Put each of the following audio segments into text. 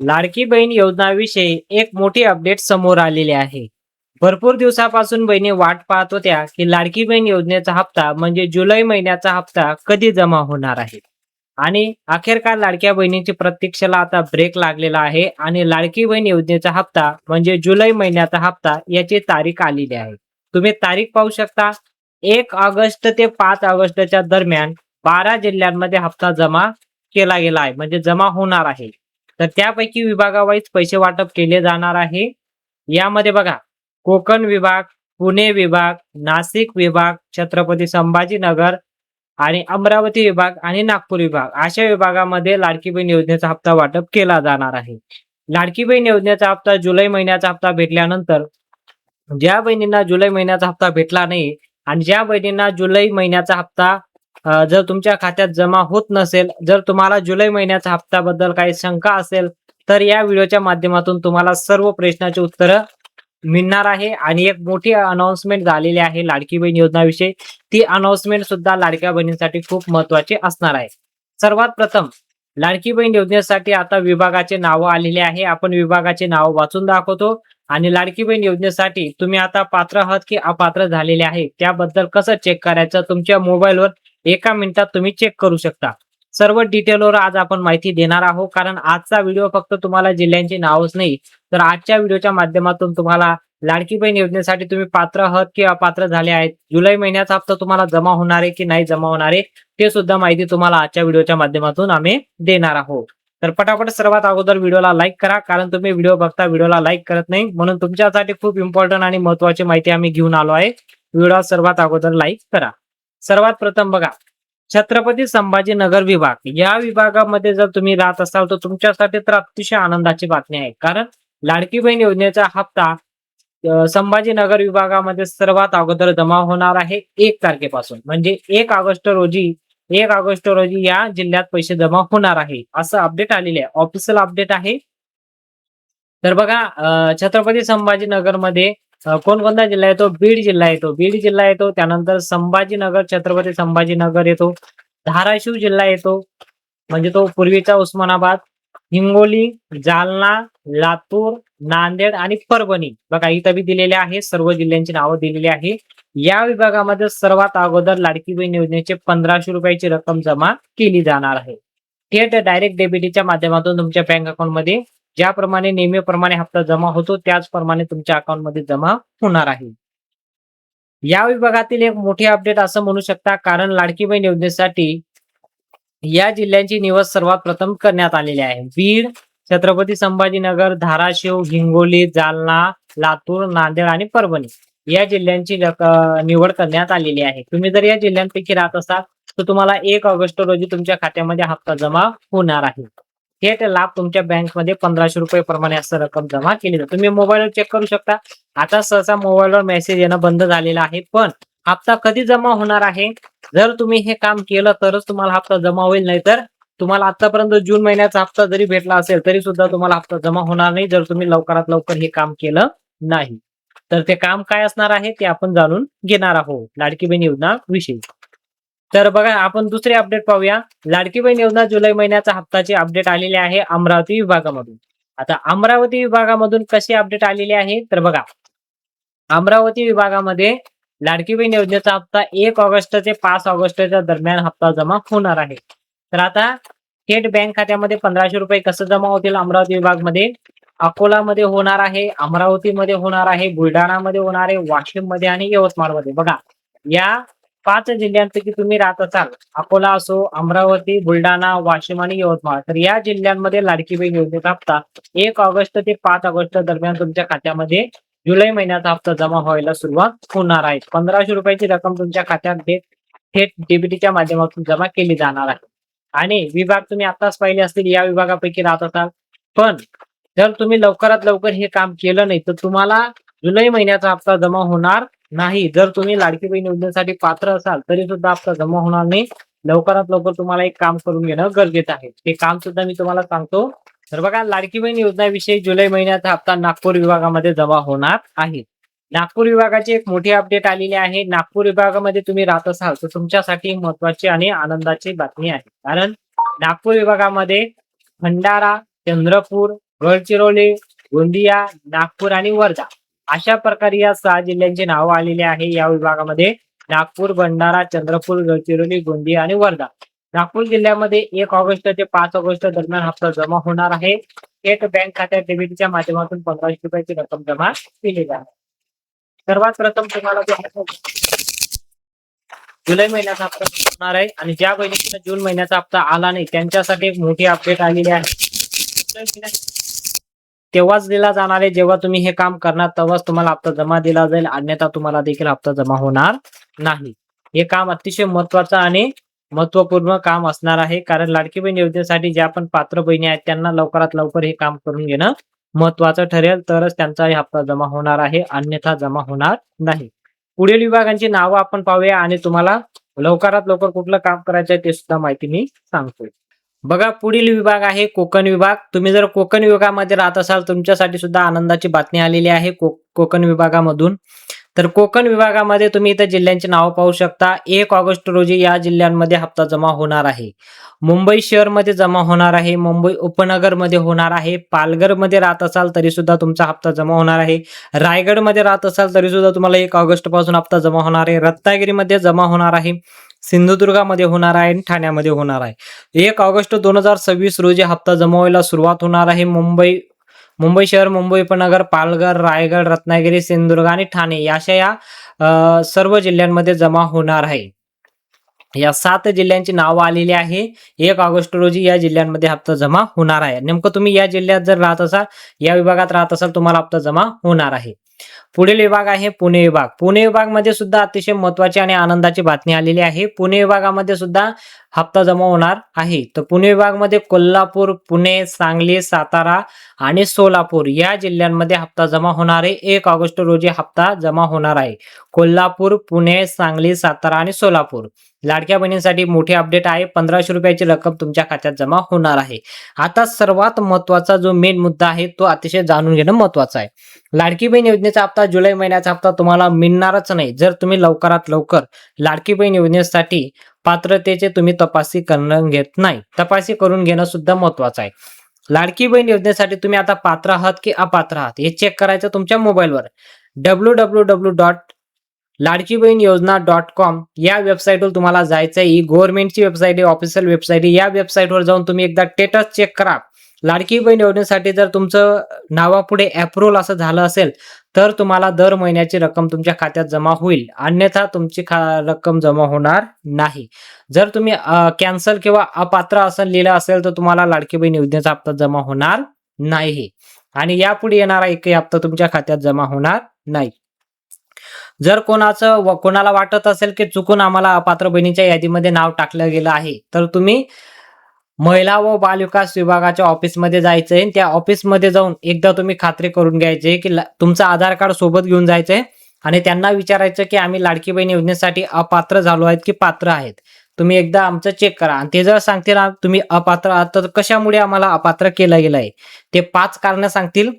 लाडकी बहीण योजनाविषयी एक मोठी अपडेट समोर आलेली आहे. भरपूर दिवसापासून बहिणी वाट पाहत होत्या की लाडकी बहीण योजनेचा हप्ता म्हणजे जुलै महिन्याचा हप्ता कधी जमा होणार आहे. आणि अखेरकार लाडक्या बहिणीची प्रतीक्षेला आता ब्रेक लागलेला आहे आणि लाडकी बहीण योजनेचा हप्ता म्हणजे जुलै महिन्याचा हप्ता याची तारीख आलेली आहे. तुम्ही तारीख पाहू शकता. 1 ऑगस्ट ते 5 ऑगस्टच्या दरम्यान 12 जिल्ह्यांमध्ये हप्ता जमा केला गेला आहे म्हणजे जमा होणार आहे. तर त्यापैकी विभागावाईज पैसे वाटप केले जाणार आहे. यामध्ये बघा, कोकण विभाग, पुणे विभाग, नाशिक विभाग, छत्रपती संभाजीनगर आणि अमरावती विभाग आणि नागपूर विभाग अशा विभागामध्ये लाडकी बहीण योजनेचा हप्ता वाटप केला जाणार आहे. लाडकी बहीण योजनेचा हप्ता जुलै महिन्याचा हप्ता भेटल्यानंतर ज्या बहिणींना जुलै महिन्याचा हप्ता भेटला नाही आणि ज्या बहिणींना जुलै महिन्याचा हप्ता जर तुमच्या खात्यात जमा होत नसेल, जर तुम्हाला जुलै महिन्याच्या हप्त्याबद्दल काही शंका असेल, तर या व्हिडिओच्या माध्यमातून तुम्हाला सर्व प्रश्नाची उत्तरं मिळणार आहे आणि एक मोठी अनाउन्समेंट झालेली आहे लाडकी बहीण योजनाविषयी. ती अनाउन्समेंट सुद्धा लाडक्या बहिणींसाठी खूप महत्त्वाची असणार आहे. सर्वात प्रथम लाडकी बहीण योजनेसाठी आता विभागाचे नाव आलेले आहे. आपण विभागाचे नाव वाचून दाखवतो आणि लाडकी बहीण योजनेसाठी तुम्ही आता पात्र आहात की अपात्र झालेले आहे त्याबद्दल कसं चेक करायचं तुमच्या मोबाईलवर एका मिनिटात तुम्ही चेक करू शकता. सर्व डिटेलवर आज आपण माहिती देणार आहोत, कारण आजचा व्हिडिओ फक्त तुम्हाला जिल्ह्यांची नावच नाही, तर आजच्या व्हिडिओच्या माध्यमातून तुम्हाला लाडकी बहीण योजनेसाठी तुम्ही पात्र आहात की अपात्र झाले आहेत, जुलै महिन्याचा हप्ता तुम्हाला जमा होणार आहे की नाही जमा होणार आहे, ते सुद्धा माहिती तुम्हाला आजच्या व्हिडिओच्या माध्यमातून आम्ही देणार आहोत. तर पटापट सर्वात अगोदर व्हिडिओला लाईक करा, कारण तुम्ही व्हिडिओ बघता व्हिडिओला लाईक करत नाही, म्हणून तुमच्यासाठी खूप इम्पॉर्टंट आणि महत्त्वाची माहिती आम्ही घेऊन आलो आहे. व्हिडिओ सर्वात अगोदर लाईक करा. सर्वात प्रथम बघा, छत्रपती संभाजीनगर विभाग या विभागामध्ये जर तुम्ही राहत असाल तर तुमच्यासाठी तर अतिशय आनंदाची बातमी आहे, कारण लाडकी बहीण योजनेचा हप्ता संभाजीनगर विभागामध्ये सर्वात अगोदर जमा होणार आहे 1 तारखेपासून, म्हणजे 1 ऑगस्ट रोजी या जिल्ह्यात पैसे जमा होणार आहे असं अपडेट आलेले आहे, ऑफिशियल अपडेट आहे. तर बघा, छत्रपती संभाजीनगर मध्ये कोणकोणता जिल्हा येतो? बीड जिल्हा येतो, त्यानंतर संभाजीनगर, छत्रपती संभाजीनगर येतो, धाराशिव जिल्हा येतो म्हणजे तो पूर्वीचा उस्मानाबाद, हिंगोली, जालना, लातूर, नांदेड आणि परभणी. बघा इथं बी दिलेले आहे, सर्व जिल्ह्यांची नावं दिलेली आहे. या विभागामध्ये सर्वात अगोदर लाडकी बहीण योजनेचे 1500 रुपयाची रक्कम जमा केली जाणार आहे. थेट डायरेक्ट डेबिटच्या माध्यमातून तुमच्या बँक अकाउंटमध्ये ज्याप्रमाणे नेहमीप्रमाणे हप्ता जमा होतो त्याचप्रमाणे तुमच्या अकाउंटमध्ये जमा होणार आहे. या विभागातील एक मोठी अपडेट असं म्हणू शकता, कारण लाडकी बहीण योजनेसाठी या जिल्ह्यांची निवड सर्वात प्रथम करण्यात आलेली आहे. बीड, छत्रपती संभाजीनगर, धाराशिव, हिंगोली, जालना, लातूर, नांदेड आणि परभणी या जिल्ह्यांची निवड करण्यात आलेली आहे. तुम्ही जर या जिल्ह्यांपैकी राहत असाल तर तुम्हाला 1 ऑगस्ट रोजी तुमच्या खात्यामध्ये हप्ता जमा होणार आहे. थेट लाभ तुमच्या बँकमध्ये 1500 रुपये प्रमाणे असं रक्कम जमा केली जाते. तुम्ही मोबाईलवर चेक करू शकता. आता सहसा मोबाईलवर मेसेज येणं बंद झालेलं आहे, पण हप्ता कधी जमा होणार आहे? जर तुम्ही हे काम केलं तरच तुम्हाला हप्ता जमा होईल, नाही तर तुम्हाला आतापर्यंत जून महिन्याचा हप्ता जरी भेटला असेल तरी सुद्धा तुम्हाला हप्ता जमा होणार नाही, जर तुम्ही लवकरात लवकर हे काम केलं नाही. तर ते काम काय असणार आहे ते आपण जाणून घेणार आहोत लाडकी बहीण योजना विषयी. तर बघा, आपण दुसरे अपडेट पाहूया. लाडकी बहीण योजना जुलै महिन्याचा हप्ताची अपडेट आलेली आहे अमरावती विभागामधून. आता अमरावती विभागामधून कशी अपडेट आलेली आहे तर बघा, अमरावती विभागामध्ये लाडकी बहीण योजनेचा हप्ता 1 ऑगस्ट ते 5 ऑगस्टच्या दरम्यान हप्ता जमा होणार आहे. तर आता थेट बँक खात्यामध्ये 1500 रुपये कसं जमा होतील अमरावती विभागमध्ये? अकोलामध्ये होणार आहे, अमरावतीमध्ये होणार आहे, बुलढाणामध्ये होणार आहे, वाशिम मध्ये आणि यवतमाळमध्ये. बघा, या 5 जिल्ह्यांपैकी तुम्ही राहत असाल, अकोला असो, अमरावती, बुलढाणा, वाशिम आणि यवतमाळ, तर या जिल्ह्यांमध्ये लाडकी बहीण योजनेचा हप्ता 1 ऑगस्ट ते 5 ऑगस्ट दरम्यान तुमच्या खात्यामध्ये जुलै महिन्याचा हप्ता जमा व्हायला सुरुवात होणार आहे. 1500 रुपयाची रक्कम तुमच्या खात्यात थेट डीबीटीच्या माध्यमातून जमा केली जाणार आहे. आणि विभाग तुम्ही आताच पाहिले असतील, या विभागापैकी राहत असाल, पण जर तुम्ही लवकरात लवकर हे काम केलं नाही तर तुम्हाला जुलै महिन्याचा हप्ता जमा होणार नाही. जर तुम्ही लाडकी बहीण योजनेसाठी पात्र असाल तरी सुद्धा हप्ता जमा होणार नाही. लवकरात लवकर तुम्हाला एक काम करून घेणं गरजेचं आहे. ते काम सुद्धा मी तुम्हाला सांगतो. तर बघा, लाडकी बहीण योजनेविषयी जुलै महिन्याचा हप्ता नागपूर विभागामध्ये जमा होणार आहे. नागपूर विभागाची एक मोठी अपडेट आलेली आहे. नागपूर विभागामध्ये तुम्ही राहत असाल तर तुमच्यासाठी महत्वाची आणि आनंदाची बातमी आहे, कारण नागपूर विभागामध्ये भंडारा, चंद्रपूर, गडचिरोली, गोंदिया, नागपूर आणि वर्धा अशा प्रकारे या 6 जिल्ह्यांची नावं आलेली आहे या विभागामध्ये. नागपूर, भंडारा, चंद्रपूर, गडचिरोली, गोंदिया आणि वर्धा. नागपूर जिल्ह्यामध्ये 1 ऑगस्ट ते 5 ऑगस्ट दरम्यान हप्ता जमा होणार आहे. थेट बँक खात्यात डेबिटच्या माध्यमातून 1500 रुपयाची रक्कम जमा केली जाणार. सर्वात प्रथम तुम्हाला जो जुलै महिन्याचा हप्ता होणार आहे आणि ज्या बहिणीचा जून महिन्याचा हप्ता आला नाही त्यांच्यासाठी एक मोठी अपडेट आलेली आहे. तेव्हाच दिला जाणार आहे जेव्हा तुम्ही हे काम करणार तेव्हाच तुम्हाला हप्ता जमा दिला जाईल, अन्यथा तुम्हाला देखील हप्ता जमा होणार नाही. हे काम अतिशय महत्वाचं आणि महत्वपूर्ण काम असणार आहे, कारण लाडकी बहीण योजनेसाठी ज्या पण पात्र बहिणी आहेत त्यांना लवकरात लवकर हे काम करून घेणं महत्वाचं ठरेल, तरच त्यांचा हप्ता जमा होणार आहे, अन्यथा जमा होणार नाही. पुढील विभागांची नावं आपण पाहूया आणि तुम्हाला लवकरात लवकर कुठलं काम करायचं आहे ते सुद्धा माहिती मी सांगतोय. बघा, पुढील विभाग आहे कोकण विभाग. तुम्ही जर कोकण विभागामध्ये राहत असाल तुमच्यासाठी सुद्धा आनंदाची बातमी आलेली आहे कोकण विभागामधून. तर कोकण विभागामध्ये तुम्ही इथं जिल्ह्यांची नावं पाहू शकता. 1 ऑगस्ट रोजी या जिल्ह्यांमध्ये हप्ता जमा होणार आहे. मुंबई शहरमध्ये जमा होणार आहे, मुंबई उपनगरमध्ये होणार आहे, पालघरमध्ये राहत असाल तरी सुद्धा तुमचा हप्ता जमा होणार आहे, रायगडमध्ये राहत असाल तरी सुद्धा तुम्हाला 1 ऑगस्ट पासून हप्ता जमा होणार आहे, रत्नागिरीमध्ये जमा होणार आहे, सिंधुदुर्गामध्ये होणार आहे आणि ठाण्यामध्ये होणार आहे. 1 ऑगस्ट 2026 रोजी हप्ता जमा व्हायला सुरुवात होणार आहे. मुंबई शहर, मुंबई उपनगर, पालघर, रायगड, रत्नागिरी, सिंधुदुर्ग आणि ठाणे या सर्व जिल्ह्यांमध्ये जमा होणार आहे. या 7 जिल्ह्यांची नावं आलेली आहे. 1 ऑगस्ट रोजी या जिल्ह्यांमध्ये हप्ता जमा होणार आहे. नेमकं तुम्ही या जिल्ह्यात जर राहत असाल, या विभागात राहत असाल, तुम्हाला हप्ता जमा होणार आहे. पुढील विभाग आहे पुणे विभाग. पुणे विभागामध्ये सुद्धा अतिशय महत्वाची आणि आनंदाची बातमी आलेली आहे. पुणे विभागामध्ये सुद्धा हप्ता जमा होणार आहे. तर पुणे विभागामध्ये कोल्हापूर, पुणे, सांगली, सातारा आणि सोलापूर या जिल्ह्यांमध्ये हप्ता जमा होणार आहे. 1 ऑगस्ट रोजी हप्ता जमा होणार आहे. कोल्हापूर, पुणे, सांगली, सातारा आणि सोलापूर. लाडक्या बहिणींसाठी मोठी अपडेट आहे. 1500 रुपयाची रक्कम तुमच्या खात्यात जमा होणार आहे. आता सर्वात महत्वाचा जो मेन मुद्दा आहे तो अतिशय जाणून घेणं महत्वाचं आहे. लाडकी बहीण योजनेचा हप्ता, जुलै महिन्याचा हप्ता तुम्हाला मिळणारच नाही जर तुम्ही लवकरात लवकर लाडकी बहीण योजनेसाठी पात्रतेचे तुम्ही तपासणी करून घेत नाही. तपासणी करून घेणं सुद्धा महत्वाचं आहे. लाडकी बहीण योजनेसाठी तुम्ही आता पात्र आहात की अपात्र आहात हे चेक करायचं तुमच्या मोबाईलवर. www.ladkibeinYojna.com या वेबसाईटवर तुम्हाला जायचं आहे. ही गव्हर्नमेंटची वेबसाईट आहे, ऑफिशियल वेबसाईट आहे. या वेबसाईटवर जाऊन तुम्ही एकदा स्टेटस चेक करा. लाडकी बहीण योजनेसाठी जर तुमचं नावापुढे अप्रूव्हल असं झालं असेल तर तुम्हाला दर महिन्याची रक्कम तुमच्या खात्यात जमा होईल, अन्यथा तुमची रक्कम जमा होणार नाही. जर तुम्ही कॅन्सल किंवा अपात्र असं लिहिलं असेल तर तुम्हाला लाडकी बहीण योजनेचा हप्ता जमा होणार नाही आणि यापुढे येणारा एकही हप्ता तुमच्या खात्यात जमा होणार नाही. जर कोणाला वाटत असेल की चुकून आम्हाला अपात्र बहिणीच्या यादीमध्ये नाव टाकलं गेलं आहे तर तुम्ही महिला व बालविकास विभागाच्या ऑफिसमध्ये जायचंय. त्या ऑफिसमध्ये जाऊन एकदा तुम्ही खात्री करून घ्यायचे की तुमचं आधार कार्ड सोबत घेऊन जायचंय आणि त्यांना विचारायचं की आम्ही लाडकी बहीण योजनेसाठी अपात्र झालो आहेत की पात्र आहेत, तुम्ही एकदा आमचं चेक करा. आणि ते जर सांगतील तुम्ही अपात्र आहात तर कशामुळे आम्हाला अपात्र केलं गेलं आहे ते 5 कारणं सांगतील.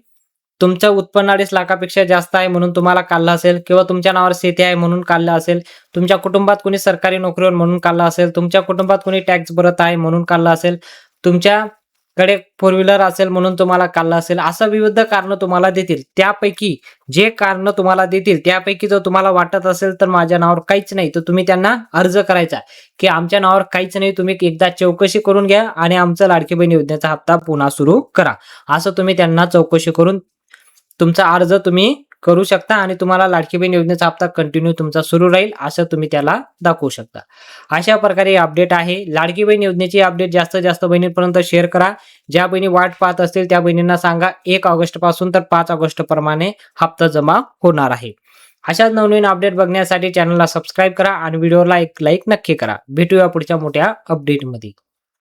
तुमचं उत्पन्न 2.5 लाखापेक्षा जास्त आहे म्हणून तुम्हाला काढलं असेल, किंवा तुमच्या नावावर शेती आहे म्हणून काढलं असेल, तुमच्या कुटुंबात कोणी सरकारी नोकरीवर म्हणून काढलं असेल, तुमच्या कुटुंबात कोणी टॅक्स भरत आहे म्हणून काढलं असेल, तुमच्याकडे 4 व्हीलर असेल म्हणून तुम्हाला काढलं असेल. असं विविध कारणं तुम्हाला देतील. त्यापैकी जे कारणं तुम्हाला देतील त्यापैकी जर तुम्हाला वाटत असेल तर माझ्या नावावर काहीच नाही तर तुम्ही त्यांना अर्ज करायचा की आमच्या नावावर काहीच नाही, तुम्ही एकदा चौकशी करून घ्या आणि आमचा लाडकी बहीण योजनेचा हप्ता पुन्हा सुरू करा. असं तुम्ही त्यांना चौकशी करून तुमचा अर्ज तुम्ही करू शकता आणि तुम्हाला लाडकी बहीण योजनेचा हप्ता कंटिन्यू तुमचा सुरू राहील असं तुम्ही त्याला दाखवू शकता. अशा प्रकारे अपडेट आहे. लाडकी बहीण योजनेची अपडेट जास्तीत जास्त बहिणींपर्यंत शेअर करा. ज्या बहिणी वाट पाहत असतील त्या बहिणींना सांगा 1 ऑगस्ट पासून तर 5 ऑगस्ट प्रमाणे हप्ता जमा होणार आहे. अशाच नवनवीन अपडेट बघण्यासाठी चॅनलला सबस्क्राईब करा आणि व्हिडिओला एक लाईक नक्की करा. भेटूया पुढच्या मोठ्या अपडेटमध्ये.